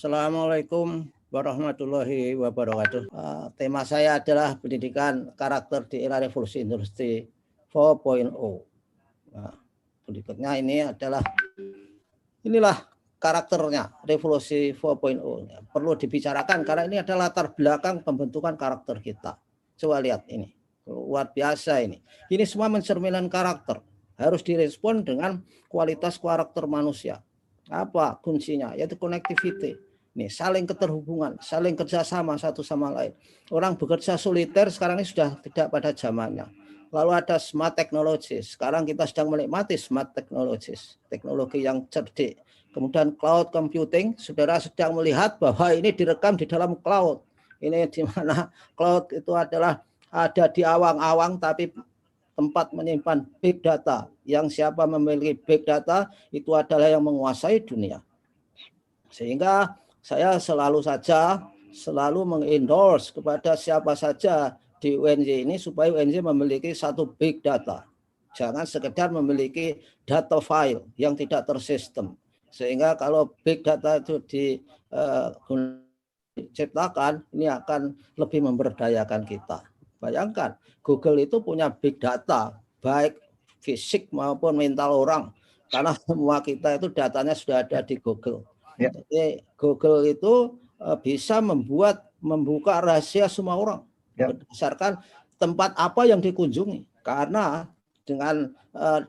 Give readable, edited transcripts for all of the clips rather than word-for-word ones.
Assalamualaikum warahmatullahi wabarakatuh. Tema saya adalah pendidikan karakter di era revolusi industri 4.0. Nah, berikutnya inilah karakternya revolusi 4.0. Perlu dibicarakan karena ini adalah latar belakang pembentukan karakter kita. Coba lihat ini, luar biasa ini. Ini semua mencerminkan karakter. Harus direspon dengan kualitas karakter manusia. Apa kuncinya? Yaitu connectivity. Nih, saling keterhubungan, saling kerjasama satu sama lain. Orang bekerja soliter sekarang ini sudah tidak pada zamannya. Lalu ada smart technologies. Sekarang kita sedang menikmati smart technologies, teknologi yang cerdik. Kemudian cloud computing, saudara sedang melihat bahwa ini direkam di dalam cloud. Ini di mana cloud itu adalah ada di awang-awang, tapi tempat menyimpan big data. Yang siapa memiliki big data itu adalah yang menguasai dunia. Sehingga saya selalu mengendorse kepada siapa saja di UNJ ini supaya UNJ memiliki satu big data. Jangan sekedar memiliki data file yang tidak tersistem. Sehingga kalau big data itu diciptakan, ini akan lebih memberdayakan kita. Bayangkan, Google itu punya big data, baik fisik maupun mental orang. Karena semua kita itu datanya sudah ada di Google. Ya. Jadi Google itu bisa membuka rahasia semua orang, ya, berdasarkan tempat apa yang dikunjungi. Karena dengan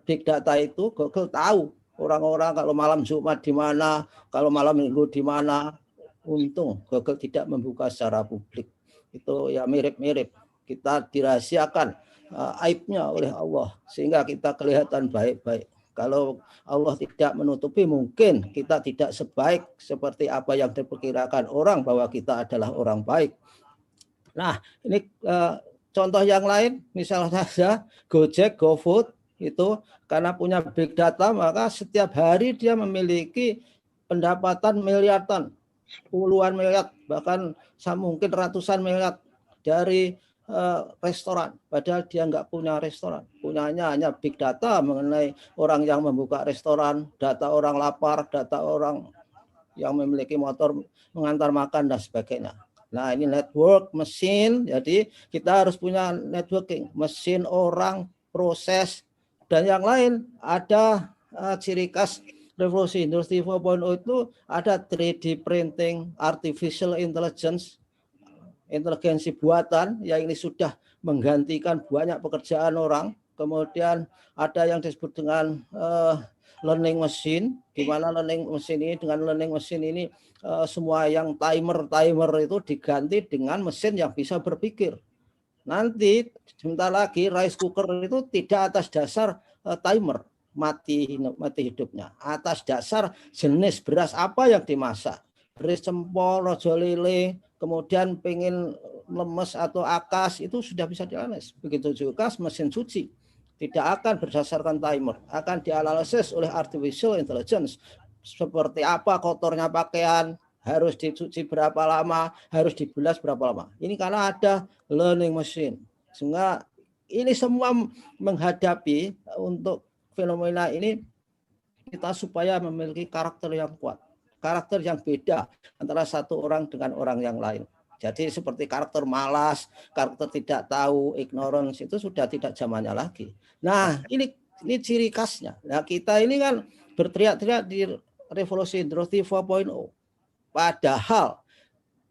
big data itu Google tahu orang-orang kalau malam Jumat di mana, kalau malam Minggu di mana. Untung Google tidak membuka secara publik. Itu ya mirip-mirip. Kita dirahasiakan aibnya oleh Allah sehingga kita kelihatan baik-baik. Kalau Allah tidak menutupi, mungkin kita tidak sebaik seperti apa yang diperkirakan orang bahwa kita adalah orang baik. Nah, ini contoh yang lain, misalnya saja Gojek, GoFood itu karena punya big data, maka setiap hari dia memiliki pendapatan miliaran, puluhan miliar, bahkan mungkin ratusan miliar dari restoran, padahal dia nggak punya restoran, punyanya hanya big data mengenai orang yang membuka restoran, data orang lapar, data orang yang memiliki motor mengantar makan dan sebagainya. Nah, ini network mesin, jadi kita harus punya networking, mesin, orang, proses, dan yang lain. Ada ciri khas revolusi industri 4.0 itu ada 3D printing, artificial intelligence, inteligensi buatan yang ini sudah menggantikan banyak pekerjaan orang. Kemudian ada yang disebut dengan learning machine, di mana learning machine ini semua yang timer itu diganti dengan mesin yang bisa berpikir. Nanti sebentar lagi rice cooker itu tidak atas dasar timer mati hidupnya, atas dasar jenis beras apa yang dimasak, beras cempol, rojo lele, kemudian pengen lemes atau akas, itu sudah bisa dianalisis. Begitu juga mesin cuci, tidak akan berdasarkan timer, akan dianalisis oleh artificial intelligence. Seperti apa kotornya pakaian, harus dicuci berapa lama, harus dibilas berapa lama. Ini karena ada learning machine. Sehingga ini semua menghadapi untuk fenomena ini kita supaya memiliki karakter yang kuat, karakter yang beda antara satu orang dengan orang yang lain. Jadi seperti karakter malas, karakter tidak tahu, ignorance, itu sudah tidak zamannya lagi. Nah, ini ciri khasnya. Nah, kita ini kan berteriak-teriak di revolusi industri 4.0. Padahal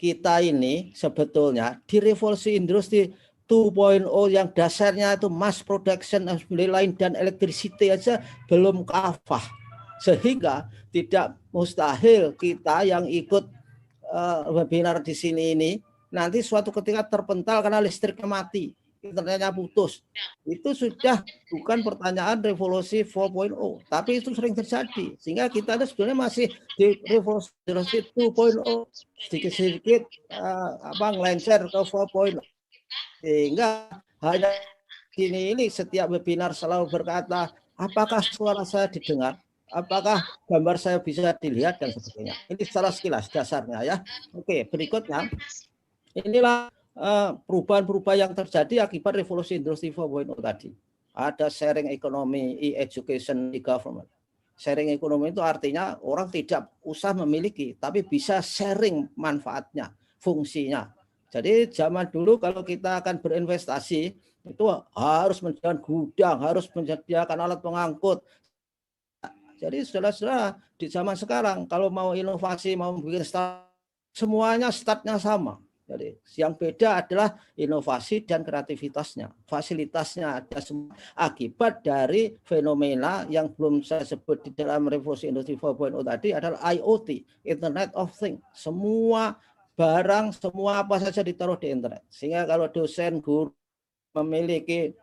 kita ini sebetulnya di revolusi industri 2.0 yang dasarnya itu mass production, assembly line, dan electricity aja belum kafah. Sehingga tidak mustahil kita yang ikut webinar di sini ini nanti suatu ketika terpental karena listriknya mati, internetnya putus. Itu sudah bukan pertanyaan revolusi 4.0, tapi itu sering terjadi. Sehingga kita itu sebenarnya masih di revolusi 2.0, sedikit-sedikit ngelencer ke 4.0. Sehingga hanya ini setiap webinar selalu berkata, apakah suara saya didengar? Apakah gambar saya bisa dilihat dan sebagainya. Ini secara sekilas dasarnya ya. Oke, berikutnya inilah perubahan-perubahan yang terjadi akibat revolusi industri 4.0 tadi. Ada sharing ekonomi, e-education, e-government. Sharing ekonomi itu artinya orang tidak usah memiliki, tapi bisa sharing manfaatnya, fungsinya. Jadi zaman dulu kalau kita akan berinvestasi, itu harus menyediakan gudang, harus menyediakan alat pengangkut. Jadi saudara-saudara, di zaman sekarang kalau mau inovasi, mau bikin start, semuanya startnya sama. Jadi yang beda adalah inovasi dan kreativitasnya, fasilitasnya ada semua. Akibat dari fenomena yang belum saya sebut di dalam revolusi industri 4.0 tadi adalah IoT, Internet of Things. Semua barang, semua apa saja ditaruh di internet. Sehingga kalau dosen, guru memiliki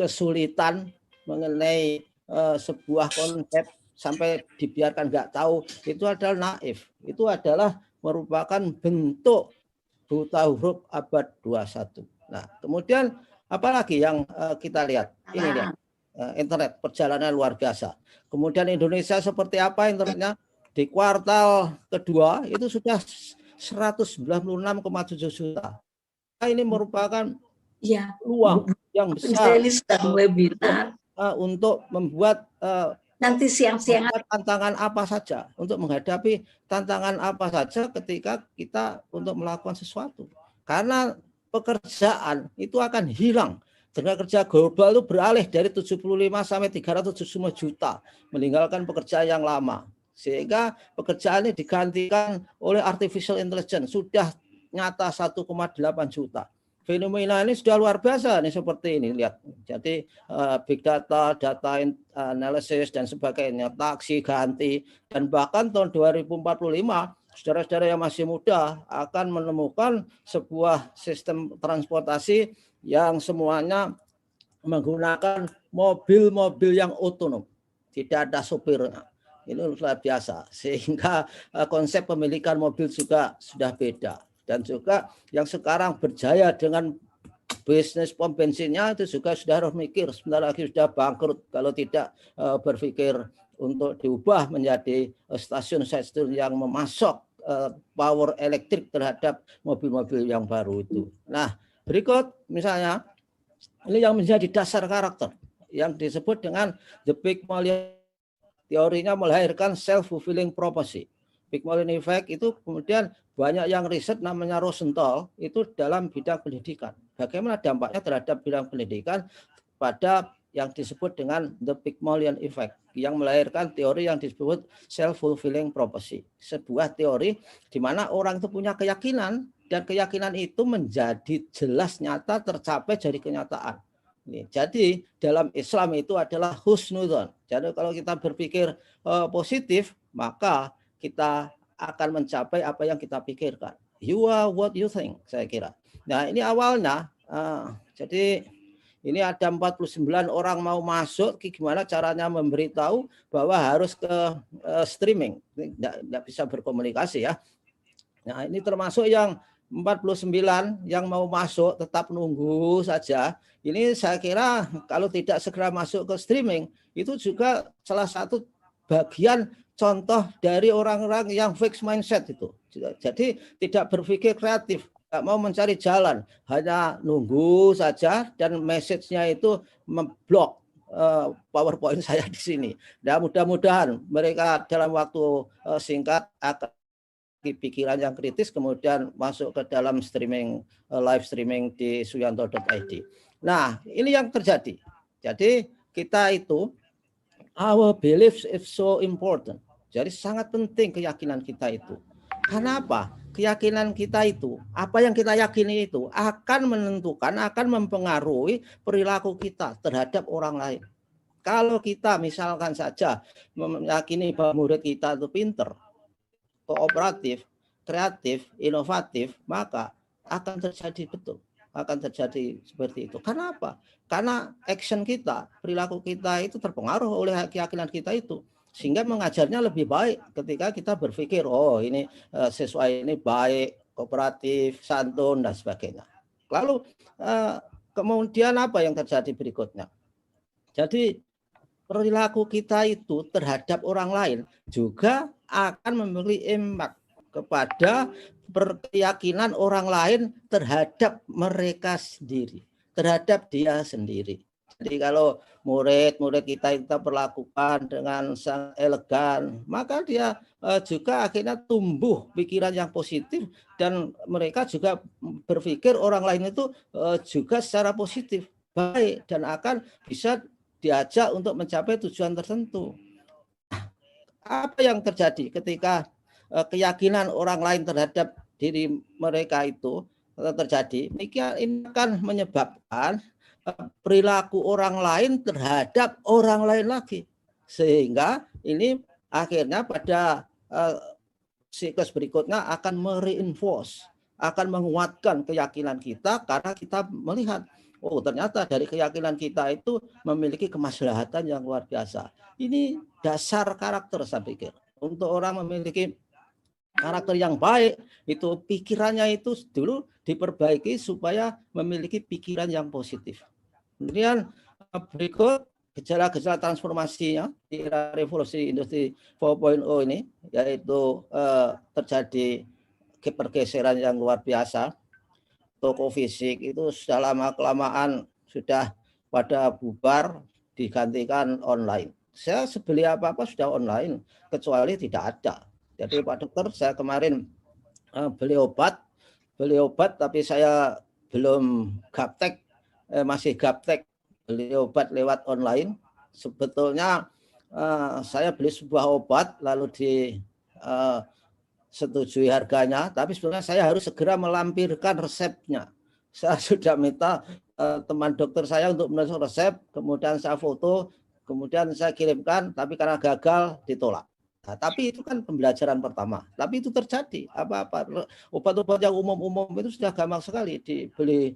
kesulitan mengenai sebuah konsep sampai dibiarkan nggak tahu, itu adalah naif. Itu adalah merupakan bentuk buta huruf abad 21. Nah, kemudian apalagi yang kita lihat? Ini dia, internet perjalanan luar biasa. Kemudian Indonesia seperti apa internetnya? Di kuartal kedua itu sudah 196,7 juta. Nah, ini merupakan peluang yang besar untuk membuat nanti siang-siang tantangan apa saja, untuk menghadapi tantangan apa saja ketika kita untuk melakukan sesuatu. Karena pekerjaan itu akan hilang. Tenaga kerja global itu beralih dari 75 sampai 375 juta, meninggalkan pekerjaan yang lama. Sehingga pekerjaan ini digantikan oleh artificial intelligence, sudah nyata 1,8 juta. Fenomena ini sudah luar biasa nih, seperti ini lihat. Jadi big data, data analysis dan sebagainya, taksi ganti, dan bahkan tahun 2045 saudara-saudara yang masih muda akan menemukan sebuah sistem transportasi yang semuanya menggunakan mobil-mobil yang otonom, tidak ada sopirnya. Ini luar biasa, sehingga konsep pemilikan mobil juga sudah beda. Dan juga yang sekarang berjaya dengan bisnis pom bensinnya itu juga sudah harus mikir, sebentar lagi sudah bangkrut kalau tidak berpikir untuk diubah menjadi stasiun-stasiun yang memasok power elektrik terhadap mobil-mobil yang baru itu. Nah, berikut misalnya ini yang menjadi dasar karakter yang disebut dengan the Pygmalion. Teorinya melahirkan self-fulfilling prophecy. Pygmalion effect itu kemudian banyak yang riset namanya Rosenthal itu dalam bidang pendidikan. Bagaimana dampaknya terhadap bidang pendidikan pada yang disebut dengan the Pygmalion effect yang melahirkan teori yang disebut self-fulfilling prophecy. Sebuah teori di mana orang itu punya keyakinan dan keyakinan itu menjadi jelas nyata tercapai jadi kenyataan. Jadi dalam Islam itu adalah husnudzon. Jadi kalau kita berpikir positif, maka kita akan mencapai apa yang kita pikirkan. You are what you think, saya kira. Nah, ini awalnya, jadi ini ada 49 orang mau masuk, gimana caranya memberitahu bahwa harus ke streaming. Tidak bisa berkomunikasi ya. Nah, ini termasuk yang 49 yang mau masuk tetap nunggu saja. Ini saya kira kalau tidak segera masuk ke streaming, itu juga salah satu bagian contoh dari orang-orang yang fixed mindset itu. Jadi tidak berpikir kreatif, tidak mau mencari jalan, hanya nunggu saja dan message-nya itu memblok PowerPoint saya di sini. Dan mudah-mudahan mereka dalam waktu singkat akan pikiran yang kritis kemudian masuk ke dalam streaming, live streaming di suyanto.id. Nah, ini yang terjadi. Jadi kita itu our beliefs is so important. Jadi sangat penting keyakinan kita itu. Karena apa? Keyakinan kita itu, apa yang kita yakini itu akan menentukan, akan mempengaruhi perilaku kita terhadap orang lain. Kalau kita misalkan saja meyakini bahwa murid kita itu pinter, kooperatif, kreatif, inovatif, maka akan terjadi betul. Akan terjadi seperti itu. Karena apa? Karena action kita, perilaku kita itu terpengaruh oleh keyakinan kita itu. Sehingga mengajarnya lebih baik ketika kita berpikir, oh ini siswa ini baik, kooperatif, santun, dan sebagainya. Lalu kemudian apa yang terjadi berikutnya? Jadi perilaku kita itu terhadap orang lain juga akan memberi impact kepada keyakinan orang lain terhadap mereka sendiri, terhadap dia sendiri. Jadi kalau murid-murid kita perlakukan dengan sangat elegan, maka dia juga akhirnya tumbuh pikiran yang positif dan mereka juga berpikir orang lain itu juga secara positif, baik dan akan bisa diajak untuk mencapai tujuan tertentu. Apa yang terjadi ketika keyakinan orang lain terhadap diri mereka itu terjadi? Ini akan menyebabkan perilaku orang lain terhadap orang lain lagi, sehingga ini akhirnya pada siklus berikutnya akan mereinforce, akan menguatkan keyakinan kita karena kita melihat oh ternyata dari keyakinan kita itu memiliki kemaslahatan yang luar biasa. Ini dasar karakter saya pikir. Untuk orang memiliki karakter yang baik itu pikirannya itu dulu diperbaiki supaya memiliki pikiran yang positif. Kemudian berikut gejala-gejala transformasinya di era revolusi industri 4.0 ini, yaitu terjadi pergeseran yang luar biasa. Toko fisik itu sudah lama-kelamaan sudah pada bubar, digantikan online. Saya sebeli apa-apa sudah online, kecuali tidak ada. Jadi Pak Dokter, saya kemarin beli obat tapi saya belum gaptek, masih gaptek beli obat lewat online. Sebetulnya saya beli sebuah obat lalu disetujui harganya, tapi sebenarnya saya harus segera melampirkan resepnya. Saya sudah minta teman dokter saya untuk menulis resep, kemudian saya foto, kemudian saya kirimkan, tapi karena gagal ditolak. Nah, tapi itu kan pembelajaran pertama. Tapi itu terjadi. Obat-obat yang umum-umum itu sudah gampang sekali dibeli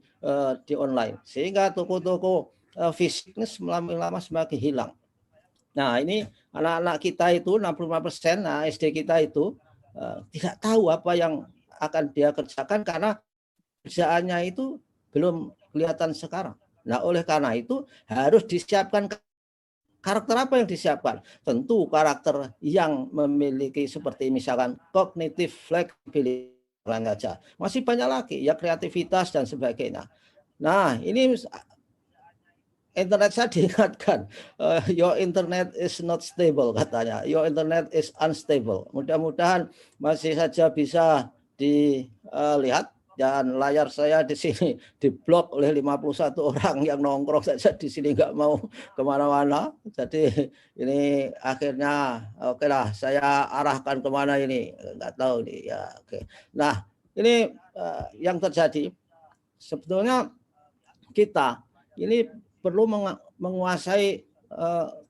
di online. Sehingga toko-toko fisiknya lama-lama semakin hilang. Nah, ini anak-anak kita itu 65%, nah SD kita itu tidak tahu apa yang akan dia kerjakan karena kerjaannya itu belum kelihatan sekarang. Nah, oleh karena itu harus disiapkan. Karakter apa yang disiapkan? Tentu karakter yang memiliki seperti misalkan cognitive flexibility saja. Masih banyak lagi ya, kreativitas dan sebagainya. Nah, ini internet saya diingatkan, your internet is not stable katanya. Your internet is unstable. Mudah-mudahan masih saja bisa dilihat. Dan layar saya di sini diblok oleh 51 orang yang nongkrong saja di sini, nggak mau kemana-mana. Jadi ini akhirnya oke lah, saya arahkan kemana ini nggak tahu nih ya. Oke. Nah ini yang terjadi sebetulnya kita ini perlu menguasai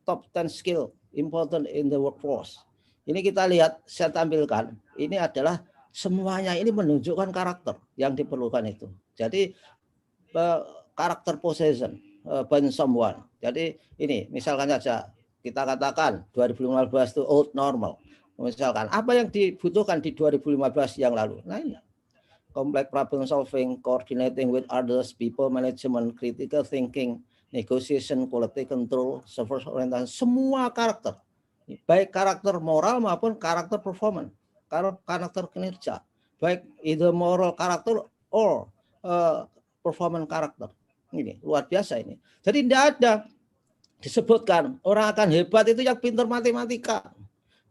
top 10 skill important in the workforce. Ini kita lihat, saya tampilkan. Ini adalah semuanya ini menunjukkan karakter yang diperlukan itu. Jadi karakter possession by someone. Jadi ini misalkan saja kita katakan 2015 itu old normal. Misalkan apa yang dibutuhkan di 2015 yang lalu. Nah ini complex problem solving, coordinating with others, people management, critical thinking, negotiation, quality control, service orientation, semua karakter. Baik karakter moral maupun karakter performance. Karakter kinerja, baik either moral karakter or performance karakter. Ini luar biasa ini. Jadi tidak ada disebutkan orang akan hebat itu yang pintar matematika,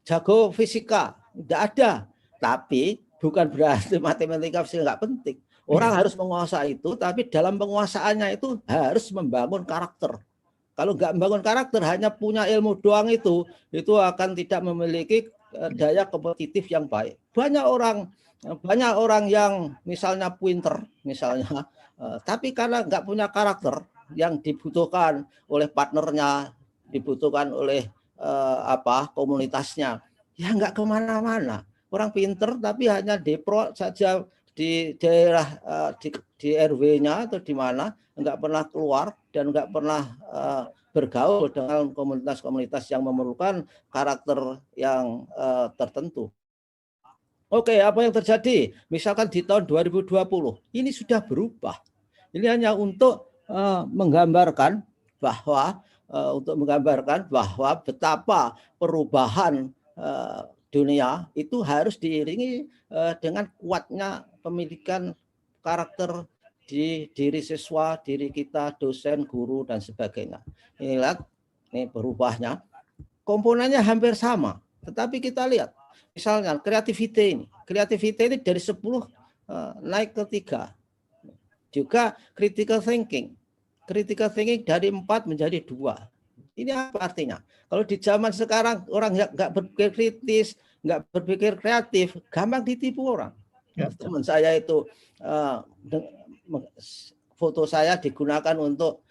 jago fisika, tidak ada. Tapi bukan berarti matematika fisika nggak penting. Orang harus menguasai itu, tapi dalam penguasaannya itu harus membangun karakter. Kalau nggak membangun karakter, hanya punya ilmu doang itu akan tidak memiliki daya kompetitif yang baik. Banyak orang yang misalnya pinter misalnya, tapi karena nggak punya karakter yang dibutuhkan oleh partnernya, dibutuhkan oleh komunitasnya, ya nggak kemana-mana. Orang pinter tapi hanya depro saja di daerah di RW-nya atau di mana, nggak pernah keluar dan nggak pernah bergaul dengan komunitas-komunitas yang memerlukan karakter yang tertentu. Oke, apa yang terjadi? Misalkan di tahun 2020, ini sudah berubah. Ini hanya untuk menggambarkan bahwa betapa perubahan dunia itu harus diiringi dengan kuatnya pemilikan karakter di diri siswa, diri kita, dosen, guru, dan sebagainya. Ini lihat, ini berubahnya. Komponennya hampir sama, tetapi kita lihat, misalnya kreativiti ini dari 10 naik ke 3. Juga critical thinking dari 4 menjadi 2. Ini apa artinya? Kalau di zaman sekarang orang nggak berpikir kritis, nggak berpikir kreatif, gampang ditipu orang. Ya. Teman saya itu foto saya digunakan untuk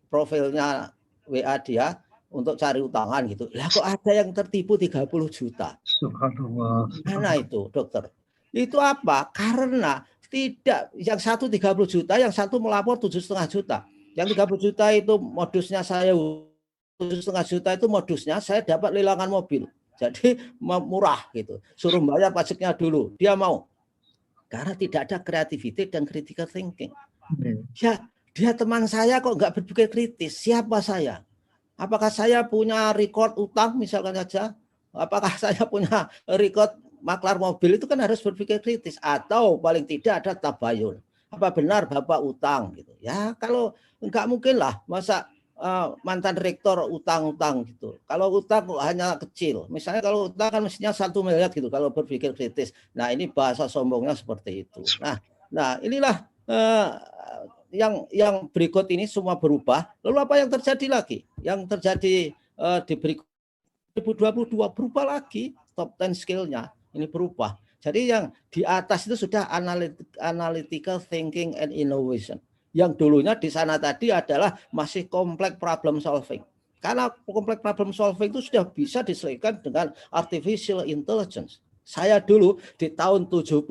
profilnya WA dia untuk cari utangan gitu. Lah kok ada yang tertipu 30 juta. Subhanallah. Mana itu, dokter? Itu apa? Karena tidak, yang satu 30 juta, yang satu melapor 7,5 juta. Yang 30 juta itu modusnya saya, 7,5 juta itu modusnya saya dapat lelangan mobil. Jadi murah gitu. Suruh bayar pajaknya dulu. Dia mau. Karena tidak ada creativity dan critical thinking. Ya, dia teman saya kok nggak berpikir kritis. Siapa saya? Apakah saya punya record utang misalkan saja? Apakah saya punya record maklar mobil? Itu kan harus berpikir kritis. Atau paling tidak ada tabayun. Apa benar Bapak utang gitu? Ya kalau enggak mungkin lah masa mantan rektor utang-utang gitu. Kalau utang hanya kecil. Misalnya kalau utang kan mestinya 1 miliar gitu kalau berpikir kritis. Nah, ini bahasa sombongnya seperti itu. Nah inilah yang berikut ini semua berubah. Lalu apa yang terjadi lagi? Yang terjadi di berikut 2022 berubah lagi, top 10 skill-nya ini berubah. Jadi yang di atas itu sudah analytical thinking and innovation. Yang dulunya di sana tadi adalah masih kompleks problem solving. Karena kompleks problem solving itu sudah bisa diselesaikan dengan artificial intelligence. Saya dulu di tahun 79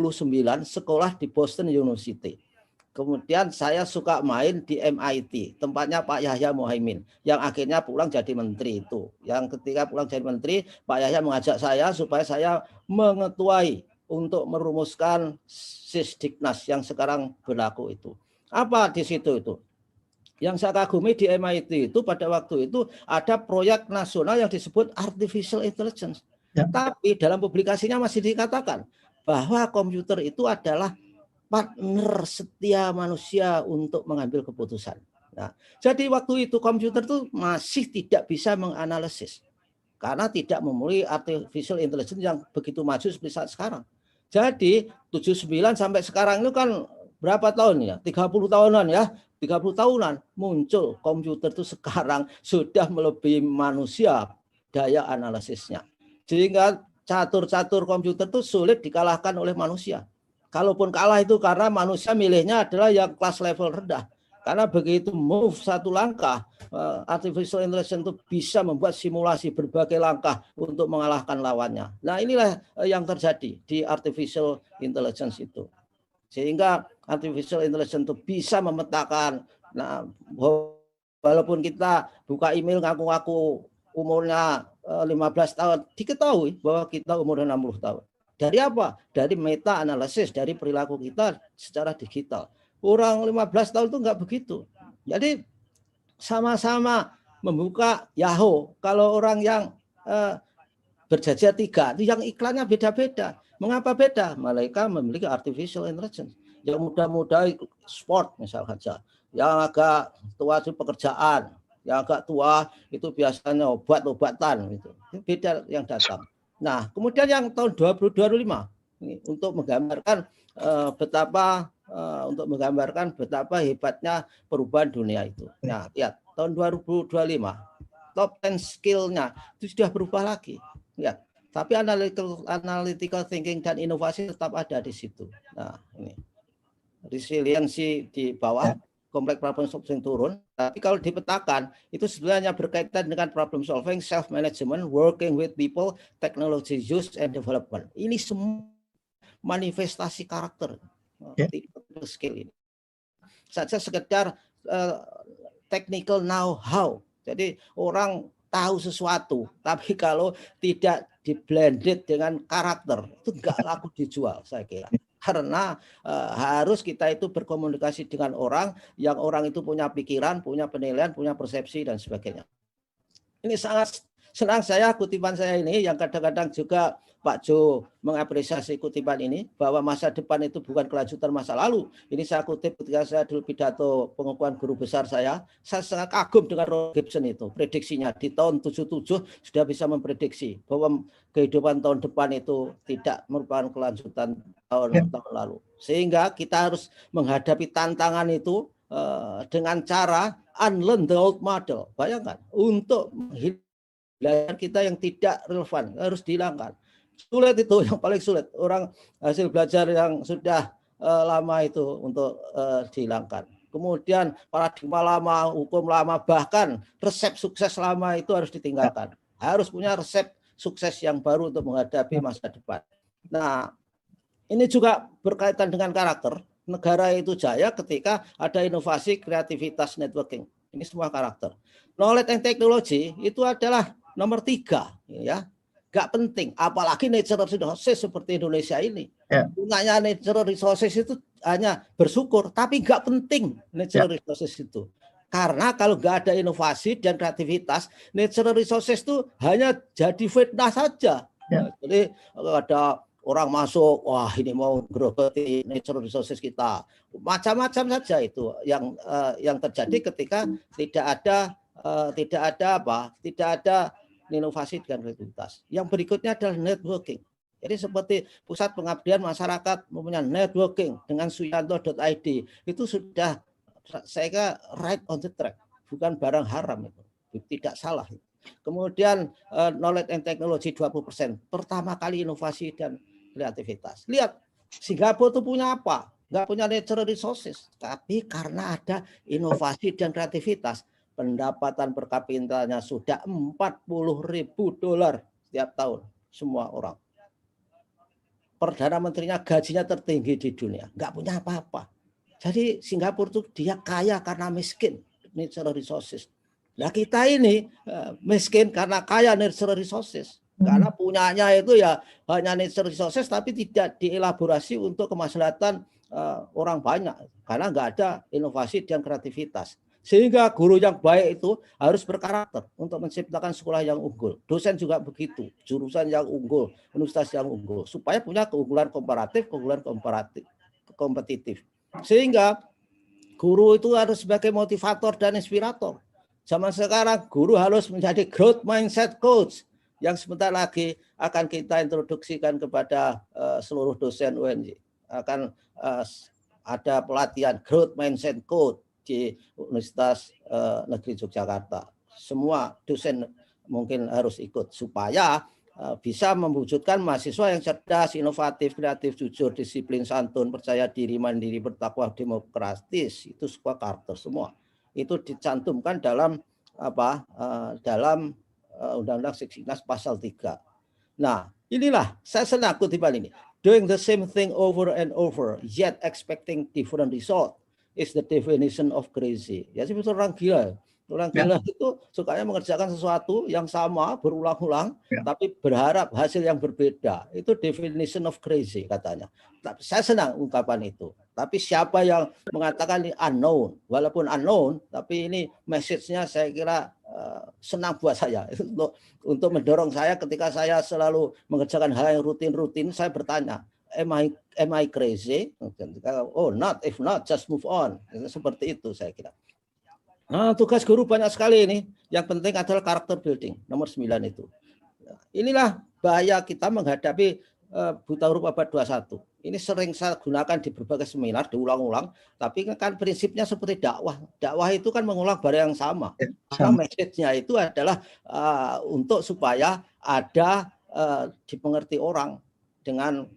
sekolah di Boston University. Kemudian saya suka main di MIT, tempatnya Pak Yahya Muhaimin, yang akhirnya pulang jadi menteri itu. Yang ketika pulang jadi menteri, Pak Yahya mengajak saya supaya saya mengetuai untuk merumuskan Sisdiknas yang sekarang berlaku itu. Apa di situ itu? Yang saya kagumi di MIT itu pada waktu itu ada proyek nasional yang disebut Artificial Intelligence. Ya. Tapi dalam publikasinya masih dikatakan bahwa komputer itu adalah partner setia manusia untuk mengambil keputusan. Nah, jadi waktu itu komputer itu masih tidak bisa menganalisis karena tidak memiliki artificial intelligence yang begitu maju seperti saat sekarang. Jadi 79 sampai sekarang itu kan berapa tahun ya? 30 tahunan ya. 30 tahunan muncul komputer itu sekarang sudah melebihi manusia daya analisisnya. Sehingga catur-catur komputer itu sulit dikalahkan oleh manusia. Kalaupun kalah itu karena manusia milihnya adalah yang kelas level rendah. Karena begitu move satu langkah, artificial intelligence itu bisa membuat simulasi berbagai langkah untuk mengalahkan lawannya. Nah inilah yang terjadi di artificial intelligence itu. Sehingga artificial intelligence itu bisa memetakan, nah, walaupun kita buka email ngaku-ngaku umurnya 15 tahun, diketahui bahwa kita umurnya 60 tahun. Dari apa? Dari meta analisis, dari perilaku kita secara digital. Orang 15 tahun itu enggak begitu. Jadi sama-sama membuka Yahoo. Kalau orang yang berjajah 3, itu yang iklannya beda-beda. Mengapa beda? Mereka memiliki artificial intelligence. Yang muda-muda sport misalnya saja. Yang agak tua itu pekerjaan. Yang agak tua itu biasanya obat-obatan. Itu beda yang datang. Nah, kemudian yang tahun 2025 ini untuk menggambarkan betapa hebatnya perubahan dunia itu. Nah, lihat tahun 2025 top 10 skill-nya itu sudah berubah lagi. Ya, tapi analytical thinking dan inovasi tetap ada di situ. Nah, ini resiliensi di bawah. Kompleks problem solving turun, tapi kalau dipetakan itu sebenarnya berkaitan dengan problem solving, self management, working with people, technology use and development. Ini semua manifestasi karakter skill ini. Saja sekedar technical know-how. Jadi orang tahu sesuatu, tapi kalau tidak di-blended dengan karakter itu enggak laku dijual, saya kira. Karena harus kita itu berkomunikasi dengan orang yang orang itu punya pikiran, punya penilaian, punya persepsi dan sebagainya. Ini sangat senang saya kutipan saya ini yang kadang-kadang juga Pak Jo mengapresiasi kutipan ini bahwa masa depan itu bukan kelanjutan masa lalu. Ini saya kutip ketika saya dulu pidato pengukuhan guru besar saya sangat kagum dengan Roy Gibson itu. Prediksinya di tahun 77 sudah bisa memprediksi bahwa kehidupan tahun depan itu tidak merupakan kelanjutan tahun lalu. Sehingga kita harus menghadapi tantangan itu dengan cara unlearn the old model. Bayangkan, untuk menghilangkan kita yang tidak relevan harus dihilangkan. Sulit itu, yang paling sulit. Orang hasil belajar yang sudah lama itu untuk dihilangkan. Kemudian paradigma lama, hukum lama, bahkan resep sukses lama itu harus ditinggalkan. Harus punya resep sukses yang baru untuk menghadapi masa depan. Nah, ini juga berkaitan dengan karakter. Negara itu jaya ketika ada inovasi, kreativitas, networking. Ini semua karakter. Knowledge and technology itu adalah nomor 3, ya. Gak penting, apalagi natural resources seperti Indonesia ini. Punyanya natural resources itu hanya bersyukur, tapi gak penting natural resources itu. Karena kalau nggak ada inovasi dan kreativitas, natural resources itu hanya jadi fitnah saja. Jadi ada orang masuk, wah ini mau gerogoti natural resources kita, macam-macam saja itu yang terjadi ketika tidak ada inovasi dan kreativitas. Yang berikutnya adalah networking. Jadi seperti pusat pengabdian masyarakat mempunyai networking dengan suyanto.id itu sudah saya kira right on the track, bukan barang haram itu, tidak salah. Kemudian knowledge and technology 20%. Pertama kali inovasi dan kreativitas. Lihat, Singapura itu punya apa? Nggak punya natural resources, tapi karena ada inovasi dan kreativitas, pendapatan per kapitanya sudah $40.000 setiap tahun semua orang. Perdana Menterinya gajinya tertinggi di dunia, nggak punya apa-apa. Jadi Singapura itu dia kaya karena miskin natural resources. Nah kita ini miskin karena kaya natural resources. Karena punyanya itu ya hanya natural resources tapi tidak dielaborasi untuk kemaslahatan orang banyak. Karena nggak ada inovasi dan kreativitas. Sehingga guru yang baik itu harus berkarakter untuk menciptakan sekolah yang unggul. Dosen juga begitu, jurusan yang unggul, universitas yang unggul, supaya punya keunggulan kompetitif. Sehingga guru itu harus sebagai motivator dan inspirator. Zaman sekarang guru harus menjadi growth mindset coach yang sebentar lagi akan kita introduksikan kepada seluruh dosen UNJ. Akan ada pelatihan growth mindset coach di Universitas Negeri Yogyakarta. Semua dosen mungkin harus ikut supaya bisa mewujudkan mahasiswa yang cerdas, inovatif, kreatif, jujur, disiplin, santun, percaya diri, mandiri, bertakwa, demokratis. Itu semua karakter semua. Itu dicantumkan dalam dalam Undang-Undang Seknas pasal 3. Nah, inilah saya senang kutipan ini. Doing the same thing over and over, yet expecting different result is the definition of crazy. Ya seperti orang gila. Orang gila itu sukanya mengerjakan sesuatu yang sama berulang-ulang, tapi berharap hasil yang berbeda. Itu definition of crazy katanya. Saya senang ungkapan itu. Tapi siapa yang mengatakan ini unknown, walaupun unknown, tapi ini message-nya saya kira senang buat saya untuk mendorong saya ketika saya selalu mengerjakan hal yang rutin-rutin. Saya bertanya, am I crazy? Oh, not. If not, just move on. Seperti itu saya kira. Nah, tugas guru banyak sekali ini. Yang penting adalah karakter building, nomor 9 itu. Inilah bahaya kita menghadapi buta huruf abad 21. Ini sering saya gunakan di berbagai seminar, diulang-ulang. Tapi kan prinsipnya seperti dakwah. Dakwah itu kan mengulang barang yang sama. Karena message-nya itu adalah untuk supaya ada dipengerti orang dengan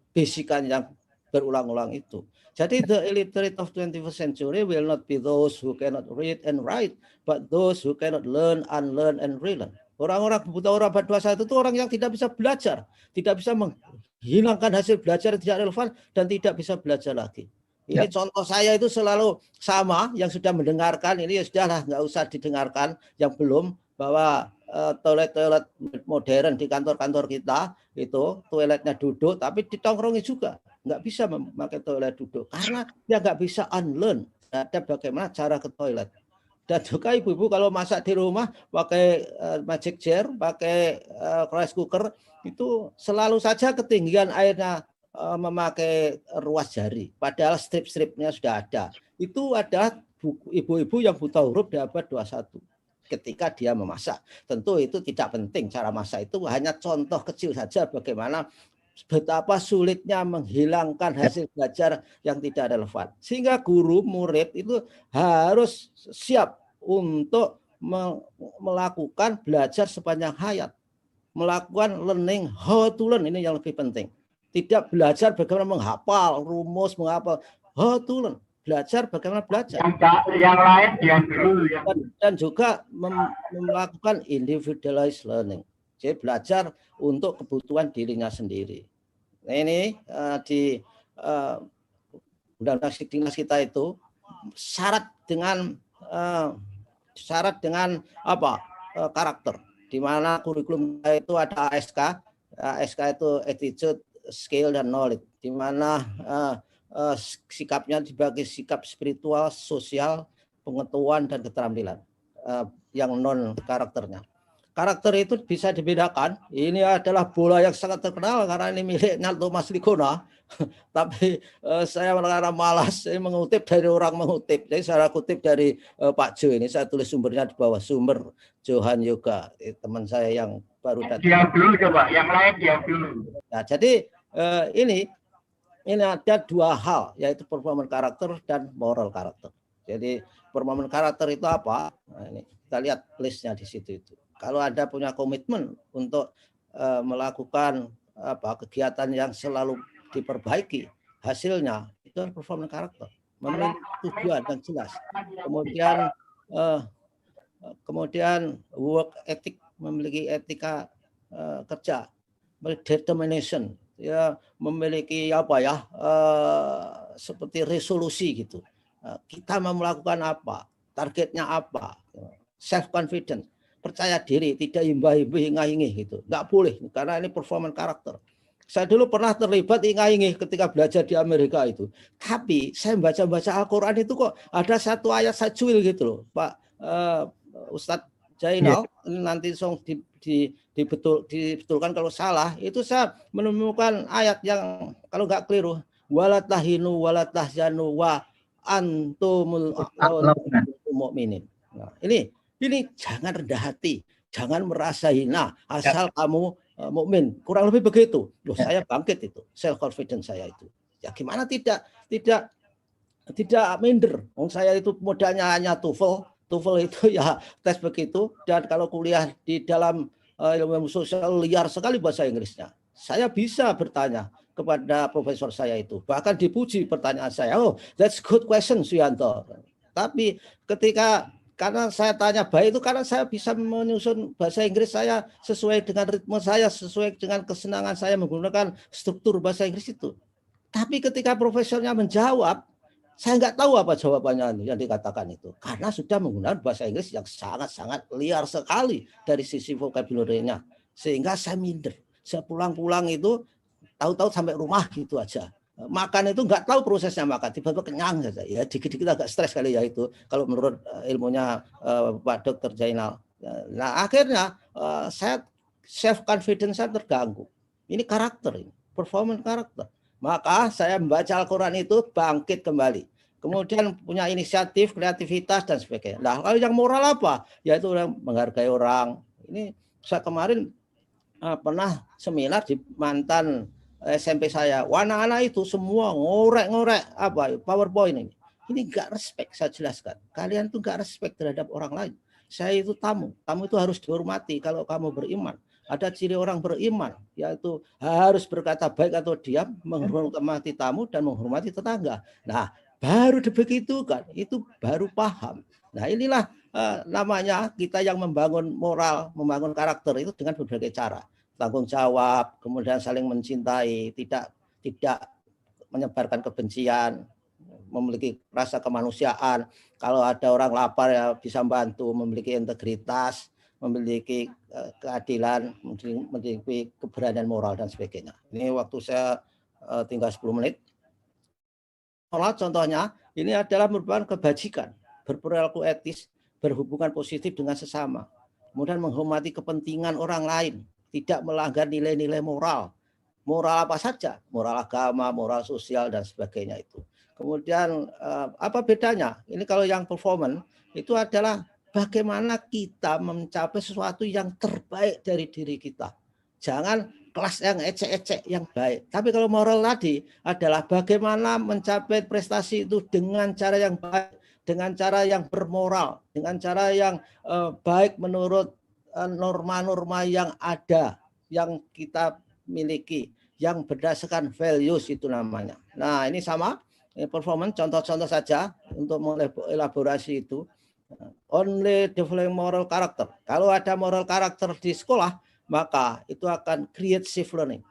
bisikan yang berulang-ulang itu. Jadi the illiterate of 21st century will not be those who cannot read and write, but those who cannot learn, unlearn, and relearn. Orang-orang buta huruf abad 21 itu orang yang tidak bisa belajar, tidak bisa menghilangkan hasil belajar yang tidak relevan, dan tidak bisa belajar lagi. Ini contoh saya itu selalu sama, yang sudah mendengarkan, ini ya sudahlah, nggak usah didengarkan, yang belum, bahwa toilet-toilet modern di kantor-kantor kita, itu toiletnya duduk, tapi ditongkrongi juga. Nggak bisa memakai toilet duduk karena dia nggak bisa unlearn ada bagaimana cara ke toilet. Dan juga ibu-ibu kalau masak di rumah pakai magic jar, pakai rice cooker, itu selalu saja ketinggian airnya memakai ruas jari. Padahal strip-stripnya sudah ada. Itu adalah ibu-ibu yang buta huruf di abad 21 ketika dia memasak. Tentu itu tidak penting cara masak, itu hanya contoh kecil saja bagaimana betapa sulitnya menghilangkan hasil belajar yang tidak relevan. Sehingga guru murid itu harus siap untuk melakukan belajar sepanjang hayat. Melakukan learning how to learn, ini yang lebih penting. Tidak belajar bagaimana menghafal rumus, menghafal how to learn. Belajar bagaimana belajar. Yang lain diam dulu. Dan juga melakukan individualized learning. Jadi belajar untuk kebutuhan dirinya sendiri. Nah, ini di undang-undang Sidiknas kita itu syarat dengan apa? Karakter. Di mana kurikulum itu ada ASK. ASK itu attitude, skill, dan knowledge. Di mana sikapnya dibagi sikap spiritual, sosial, pengetahuan, dan keterampilan yang non karakternya. Karakter itu bisa dibedakan. Ini adalah bola yang sangat terkenal karena ini miliknya Thomas Ligona. Tapi saya karena malas, saya mengutip dari orang mengutip. Jadi saya kutip dari Pak Jo ini. Saya tulis sumbernya di bawah, sumber Johan Yoga, teman saya yang baru datang. Diam dulu coba, yang lain diam dulu. Nah, jadi ini ada dua hal, yaitu performance karakter dan moral karakter. Jadi performance karakter itu apa? Nah, ini kita lihat listnya di situ itu. Kalau Anda punya komitmen untuk melakukan kegiatan yang selalu diperbaiki hasilnya, itu performance karakter, memiliki tujuan yang jelas. Kemudian work ethic, memiliki etika kerja, determination, ya, memiliki seperti resolusi gitu. Kita mau melakukan apa, targetnya apa, self confidence, percaya diri, tidak imbah-imbih, ingah-ingih gitu. Nggak boleh, karena ini performance karakter. Saya dulu pernah terlibat ingah-ingih ketika belajar di Amerika itu. Tapi saya baca-baca Al-Quran itu kok ada satu ayat sajwil gitu loh, Pak Ustadz Jainal. Ini nanti dibetulkan kalau salah. Itu saya menemukan ayat yang kalau nggak keliru, walatahinu walatahjanu wa antumul mu'minin. Nah, ini jangan rendah hati, jangan merasa hina asal kamu mukmin. Kurang lebih begitu. Loh, saya bangkit itu, self confidence saya itu. Ya gimana tidak minder. Saya itu modalnya hanya TOEFL. TOEFL itu ya tes begitu, dan kalau kuliah di dalam ilmu sosial liar sekali bahasa Inggrisnya. Saya bisa bertanya kepada profesor saya itu. Bahkan dipuji pertanyaan saya. Oh, that's good question, Suyanto. Tapi karena saya tanya baik itu karena saya bisa menyusun bahasa Inggris saya sesuai dengan ritme saya, sesuai dengan kesenangan saya menggunakan struktur bahasa Inggris itu. Tapi ketika profesornya menjawab, saya nggak tahu apa jawabannya yang dikatakan itu. Karena sudah menggunakan bahasa Inggris yang sangat-sangat liar sekali dari sisi vocabulary-nya. Sehingga saya minder. Saya pulang-pulang itu tahu-tahu sampai rumah gitu aja. Makan itu nggak tahu prosesnya makan, tiba-tiba kenyang saja. Ya dikit-dikit agak stres kali ya itu kalau menurut ilmunya Pak Dr. Jainal. Nah akhirnya saya self confidence saya terganggu. Ini karakter, ini performance karakter. Maka saya membaca Al-Quran itu bangkit kembali. Kemudian punya inisiatif, kreativitas dan sebagainya. Nah lalu yang moral apa? Yaitu menghargai orang. Ini saya kemarin pernah seminar di mantan SMP saya, anak-anak itu semua ngorek-ngorek PowerPoint ini. Ini nggak respect, saya jelaskan. Kalian tuh nggak respect terhadap orang lain. Saya itu tamu itu harus dihormati. Kalau kamu beriman, ada ciri orang beriman, yaitu harus berkata baik atau diam, menghormati tamu dan menghormati tetangga. Nah, baru begitu kan, itu baru paham. Nah, inilah namanya kita yang membangun moral, membangun karakter itu dengan berbagai cara. Tanggung jawab, kemudian saling mencintai, tidak menyebarkan kebencian, memiliki rasa kemanusiaan. Kalau ada orang lapar ya bisa membantu, memiliki integritas, memiliki keadilan, memiliki keberanian moral dan sebagainya. Ini waktu saya tinggal 10 menit. Contohnya ini adalah merupakan kebajikan, berperilaku etis, berhubungan positif dengan sesama, kemudian menghormati kepentingan orang lain, tidak melanggar nilai-nilai moral. Moral apa saja, moral agama, moral sosial, dan sebagainya itu. Kemudian apa bedanya? Ini kalau yang performance itu adalah bagaimana kita mencapai sesuatu yang terbaik dari diri kita. Jangan kelas yang ecek-ecek yang baik. Tapi kalau moral tadi adalah bagaimana mencapai prestasi itu dengan cara yang baik, dengan cara yang bermoral, dengan cara yang baik menurut norma-norma yang ada, yang kita miliki, yang berdasarkan values itu namanya. Nah, ini sama performance, contoh-contoh saja untuk mengelaborasi itu. Only developing moral character. Kalau ada moral character di sekolah, maka itu akan create safe learning.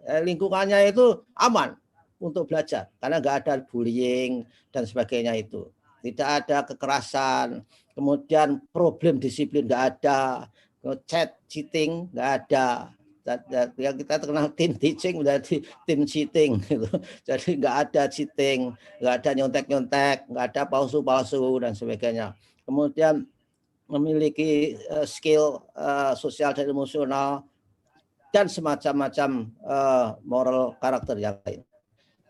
Lingkungannya itu aman untuk belajar karena nggak ada bullying dan sebagainya itu. Tidak ada kekerasan, kemudian problem disiplin nggak ada, chat cheating nggak ada. Yang kita terkenal tim teaching menjadi tim cheating gitu. Jadi nggak ada cheating, nggak ada nyontek-nyontek, nggak ada palsu-palsu dan sebagainya. Kemudian memiliki skill sosial dan emosional dan semacam-macam moral karakter yang lain.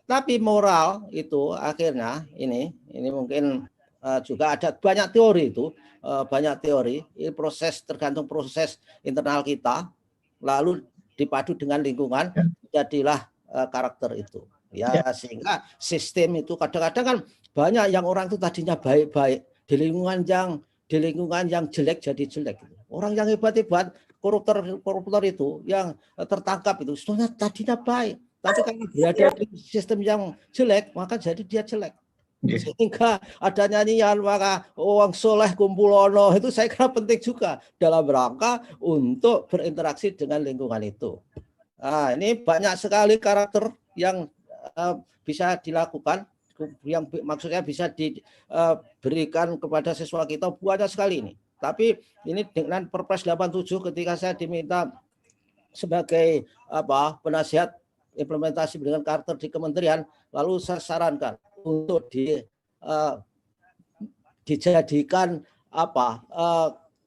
Tapi moral itu akhirnya ini mungkin juga ada banyak teori itu, banyak teori. Ini proses tergantung proses internal kita, lalu dipadu dengan lingkungan, jadilah karakter itu. Ya, sehingga sistem itu kadang-kadang kan banyak yang orang itu tadinya baik-baik di lingkungan yang jelek jadi jelek. Orang yang hebat-hebat koruptor itu yang tertangkap itu sebenarnya tadinya baik, tapi karena berada di sistem yang jelek maka jadi dia jelek. Sehingga ada nyanyian maka wong soleh kumpulono itu saya kira penting juga dalam rangka untuk berinteraksi dengan lingkungan itu. Nah, ini banyak sekali karakter yang bisa dilakukan, yang maksudnya bisa diberikan kepada siswa kita banyak sekali ini. Tapi ini dengan Perpres 87 ketika saya diminta sebagai penasihat implementasi pendidikan karakter di kementerian, lalu saya sarankan untuk dijadikan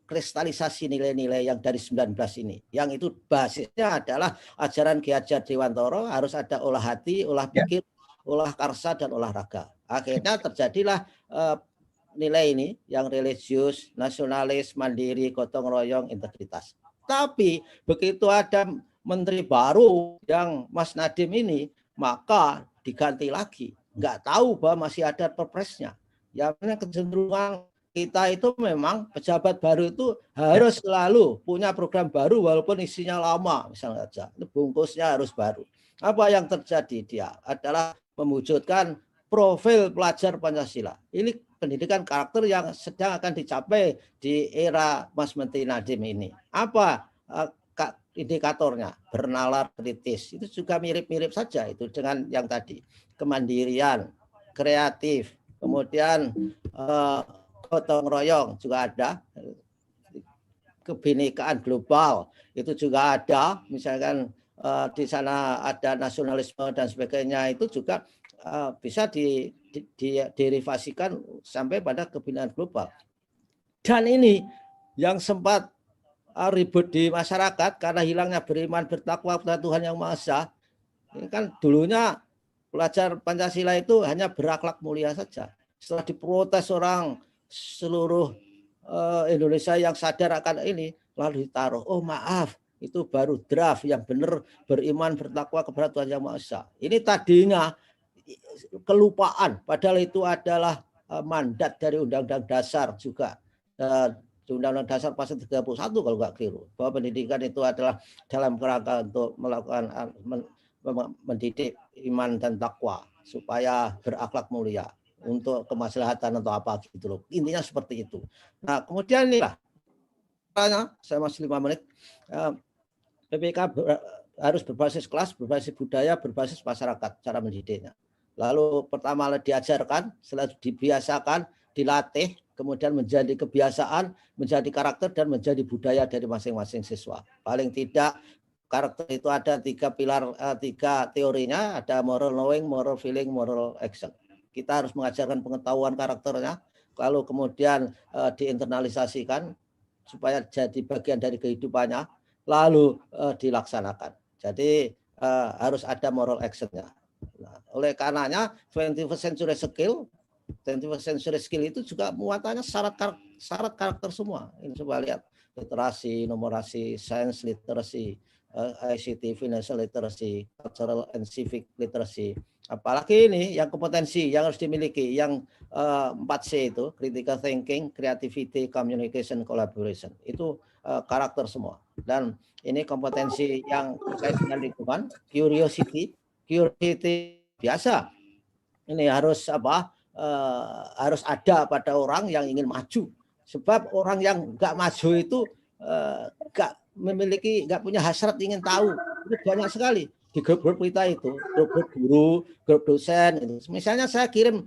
kristalisasi nilai-nilai yang dari 19 ini, yang itu basisnya adalah ajaran Ki Hajar Dewantoro, harus ada olah hati, olah pikir, olah karsa, dan olahraga. Akhirnya terjadilah nilai ini yang religius, nasionalis, mandiri, gotong royong, integritas. Tapi begitu ada menteri baru yang Mas Nadiem ini, maka diganti lagi. Nggak tahu bahwa masih ada perpresnya. Ya, kecenderungan kita itu memang pejabat baru itu harus selalu punya program baru walaupun isinya lama, misalnya saja. Bungkusnya harus baru. Apa yang terjadi? Dia adalah mewujudkan profil pelajar Pancasila. Ini pendidikan karakter yang sedang akan dicapai di era Mas Menteri Nadiem ini. Apa indikatornya? Bernalar kritis. Itu juga mirip-mirip saja itu dengan yang tadi. Kemandirian, kreatif, kemudian gotong royong juga ada, kebinekaan global itu juga ada, misalkan di sana ada nasionalisme dan sebagainya, itu juga bisa derivasikan sampai pada kebinekaan global. Dan ini yang sempat ribut di masyarakat karena hilangnya beriman bertakwa kepada Tuhan Yang Maha Esa. Ini kan dulunya pelajar Pancasila itu hanya berakhlak mulia saja. Setelah diprotes orang seluruh Indonesia yang sadar akan ini, lalu ditaruh, oh maaf, itu baru draft, yang benar beriman bertakwa kepada Tuhan Yang Maha Esa. Ini tadinya kelupaan, padahal itu adalah mandat dari Undang-Undang Dasar juga. Undang-Undang Dasar pasal 31 kalau nggak keliru, bahwa pendidikan itu adalah dalam kerangka untuk melakukan mendidik iman dan takwa supaya berakhlak mulia untuk kemaslahatan atau apa gitu loh. Intinya seperti itu. Nah, kemudian inilah saya masih 5 menit. PPK harus berbasis kelas, berbasis budaya, berbasis masyarakat cara mendidiknya. Lalu pertama diajarkan, setelah dibiasakan, dilatih, kemudian menjadi kebiasaan, menjadi karakter, dan menjadi budaya dari masing-masing siswa. Paling tidak karakter itu ada 3 pilar, 3 teorinya, ada moral knowing, moral feeling, moral action. Kita harus mengajarkan pengetahuan karakternya, lalu kemudian diinternalisasikan supaya jadi bagian dari kehidupannya, lalu dilaksanakan. Jadi harus ada moral action-nya. Nah, oleh karenanya 21st century skill, 21st century skill itu juga muatannya syarat karakter semua. Ini coba lihat, literasi, numerasi, science literacy, ICT, financial literacy, cultural and civic literacy. Apalagi ini yang kompetensi yang harus dimiliki, yang 4C itu, critical thinking, creativity, communication, collaboration. Itu karakter semua. Dan ini kompetensi yang terkait dengan lingkungan, curiosity biasa. Ini harus harus ada pada orang yang ingin maju. Sebab orang yang nggak maju itu nggak punya hasrat ingin tahu. Itu banyak sekali di grup-grup kita itu, grup-grup guru, grup dosen. Itu. Misalnya saya kirim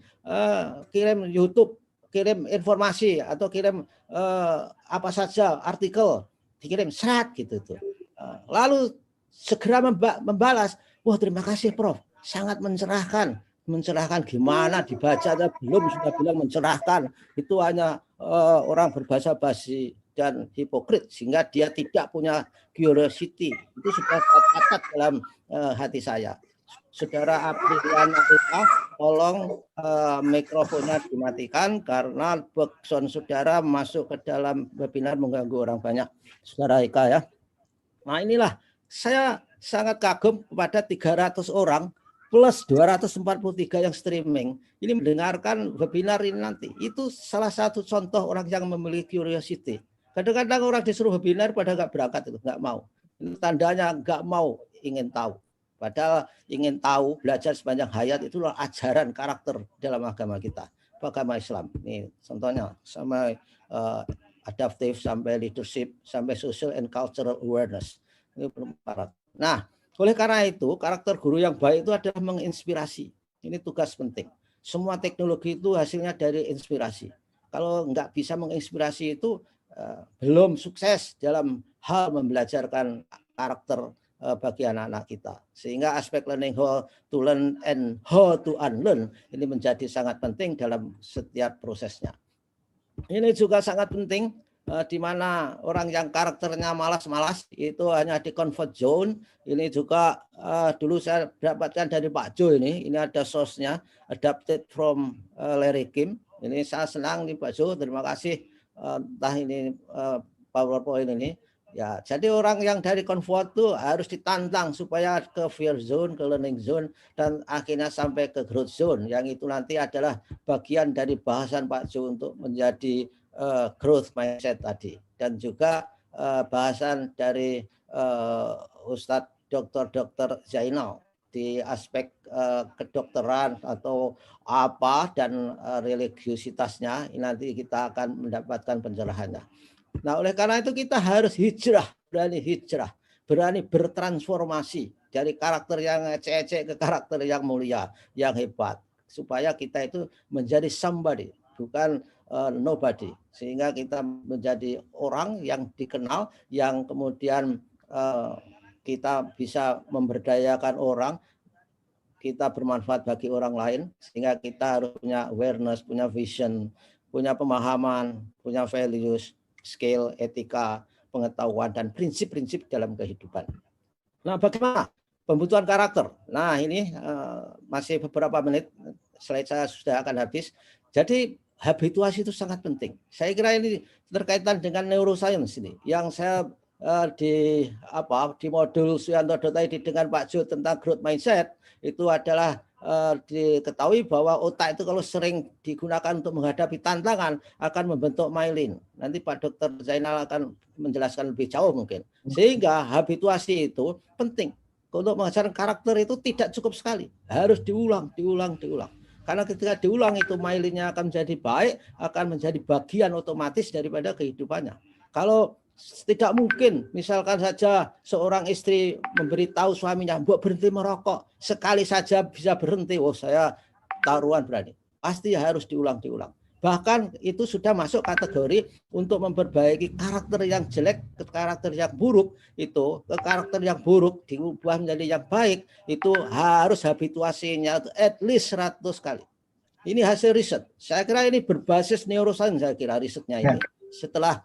YouTube, kirim informasi atau kirim apa saja artikel, dikirim serat gitu tuh. Lalu segera membalas, wah terima kasih Prof, sangat mencerahkan. Mencerahkan gimana dibaca atau belum sudah bilang mencerahkan. Itu hanya orang berbahasa basi dan hipokrit sehingga dia tidak punya curiosity. Itu sudah tercatat dalam hati saya. Saudara Apriliana Ita, tolong mikrofonnya dimatikan karena background saudara masuk ke dalam webinar mengganggu orang banyak. Saudara Ika ya. Nah inilah saya sangat kagum kepada 300 orang plus 243 yang streaming. Ini mendengarkan webinar ini nanti. Itu salah satu contoh orang yang memiliki curiosity. Kadang-kadang orang disuruh webinar pada nggak berangkat itu, nggak mau. Ini tandanya nggak mau, ingin tahu. Padahal ingin tahu, belajar sepanjang hayat itulah ajaran karakter dalam agama kita. Agama Islam. Ini contohnya sampai adaptive, sampai leadership, sampai social and cultural awareness. Ini belum syarat. Nah, oleh karena itu, karakter guru yang baik itu adalah menginspirasi. Ini tugas penting. Semua teknologi itu hasilnya dari inspirasi. Kalau nggak bisa menginspirasi itu belum sukses dalam hal membelajarkan karakter bagi anak-anak kita. Sehingga aspek learning how to learn and how to unlearn ini menjadi sangat penting dalam setiap prosesnya. Ini juga sangat penting di mana orang yang karakternya malas-malas itu hanya di comfort zone. Ini juga dulu saya dapatkan dari Pak Jo ini ada source-nya, adapted from Larry Kim. Ini saya senang nih Pak Jo, terima kasih entah ini PowerPoint ini. Ya, jadi orang yang dari comfort itu harus ditantang supaya ke fear zone, ke learning zone, dan akhirnya sampai ke growth zone. Yang itu nanti adalah bagian dari bahasan Pak Jo untuk menjadi growth mindset tadi, dan juga bahasan dari Ustadz Dr. Zainal di aspek kedokteran atau apa dan religiositasnya. Nanti kita akan mendapatkan pencerahannya. Nah, oleh karena itu kita harus hijrah, berani bertransformasi dari karakter yang ecek-ecek ke karakter yang mulia, yang hebat, supaya kita itu menjadi somebody, bukan nobody, sehingga kita menjadi orang yang dikenal, yang kemudian kita bisa memberdayakan orang, kita bermanfaat bagi orang lain, sehingga kita harus punya awareness, punya vision, punya pemahaman, punya values, skill, etika, pengetahuan, dan prinsip-prinsip dalam kehidupan. Nah, bagaimana pembutuhan karakter? Nah, ini masih beberapa menit, slide saya sudah akan habis. Jadi habituasi itu sangat penting. Saya kira ini terkaitan dengan neuroscience ini. Yang saya di modul Suyanto tadi dengan Pak Jo tentang growth mindset itu adalah diketahui bahwa otak itu kalau sering digunakan untuk menghadapi tantangan akan membentuk myelin. Nanti Pak Dr. Zainal akan menjelaskan lebih jauh mungkin. Sehingga habituasi itu penting. Untuk mengajarkan karakter itu tidak cukup sekali. Harus diulang. Karena ketika diulang itu myelinnya akan menjadi baik, akan menjadi bagian otomatis daripada kehidupannya. Kalau tidak mungkin, misalkan saja seorang istri memberitahu suaminya, "Mbok berhenti merokok." Sekali saja bisa berhenti, oh saya taruhan berani. Pasti harus diulang. Bahkan itu sudah masuk kategori untuk memperbaiki karakter yang jelek ke karakter yang buruk, itu ke karakter yang buruk diubah menjadi yang baik, itu harus habituasinya at least 100 kali. Ini hasil riset. Saya kira ini berbasis neuroscience, saya kira risetnya ini. Setelah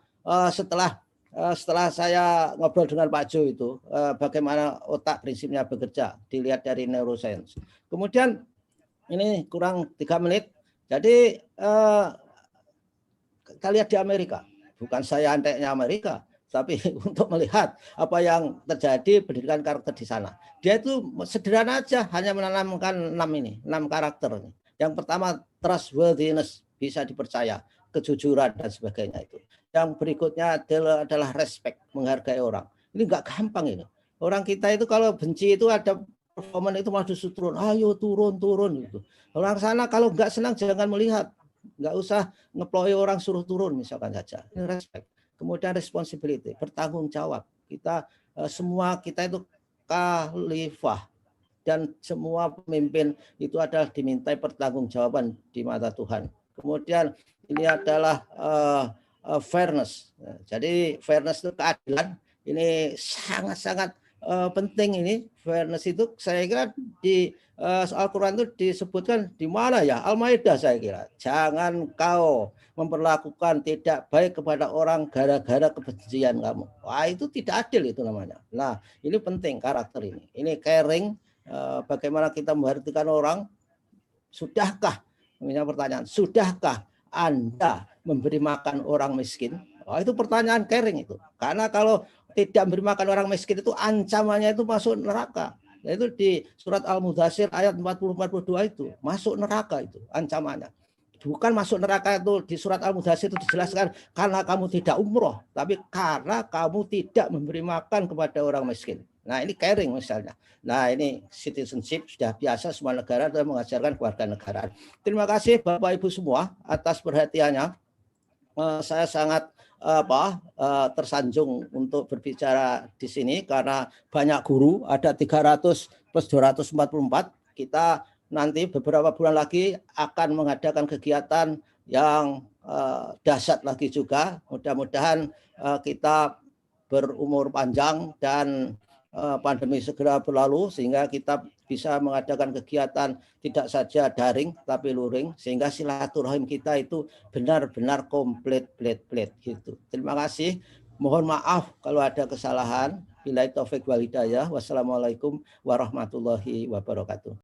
saya ngobrol dengan Pak Jo itu, bagaimana otak prinsipnya bekerja, dilihat dari neuroscience. Kemudian ini kurang 3 menit. Jadi kita lihat di Amerika. Bukan saya anteknya Amerika, tapi untuk melihat apa yang terjadi pendidikan karakter di sana. Dia itu sederhana aja, hanya menanamkan 6 karakter. Yang pertama trustworthiness, bisa dipercaya, kejujuran dan sebagainya itu. Yang berikutnya adalah respect, menghargai orang. Ini enggak gampang ini. Orang kita itu kalau benci itu ada performan itu malah justru turun. Ayo turun gitu. Orang sana kalau enggak senang jangan melihat. Enggak usah ngeploi orang suruh turun misalkan saja. Ini respect. Kemudian responsibility, bertanggung jawab. Kita semua kita itu khalifah. Dan semua pemimpin itu adalah dimintai pertanggungjawaban di mata Tuhan. Kemudian ini adalah fairness. Jadi fairness itu keadilan. Ini sangat-sangat penting ini. Fairness itu saya kira di Al-Quran itu disebutkan di mana ya? Al-Maidah saya kira. Jangan kau memperlakukan tidak baik kepada orang gara-gara kebencian kamu. Wah, itu tidak adil itu namanya. Nah, ini penting karakter ini. Ini caring. Bagaimana kita memperhatikan orang? Sudahkah, misalnya pertanyaan, sudahkah Anda memberi makan orang miskin? Oh, itu pertanyaan caring itu. Karena kalau tidak memberi makan orang miskin itu ancamannya itu masuk neraka. Itu di surat Al-Mudathir ayat 40-42 itu masuk neraka itu ancamannya. Bukan masuk neraka itu di surat Al-Mudathir itu dijelaskan karena kamu tidak umroh, tapi karena kamu tidak memberi makan kepada orang miskin. Nah, ini caring misalnya. Nah, ini citizenship sudah biasa semua negara sudah mengajarkan kewarganegaraan. Terima kasih Bapak Ibu semua atas perhatiannya. Saya sangat tersanjung untuk berbicara di sini karena banyak guru, ada 300 plus 244. Kita nanti beberapa bulan lagi akan mengadakan kegiatan yang dahsyat lagi juga. Mudah-mudahan kita berumur panjang dan pandemi segera berlalu sehingga kita bisa mengadakan kegiatan tidak saja daring tapi luring sehingga silaturahim kita itu benar-benar komplit gitu. Terima kasih. Mohon maaf kalau ada kesalahan. Billahi taufik wal hidayah. Wassalamualaikum warahmatullahi wabarakatuh.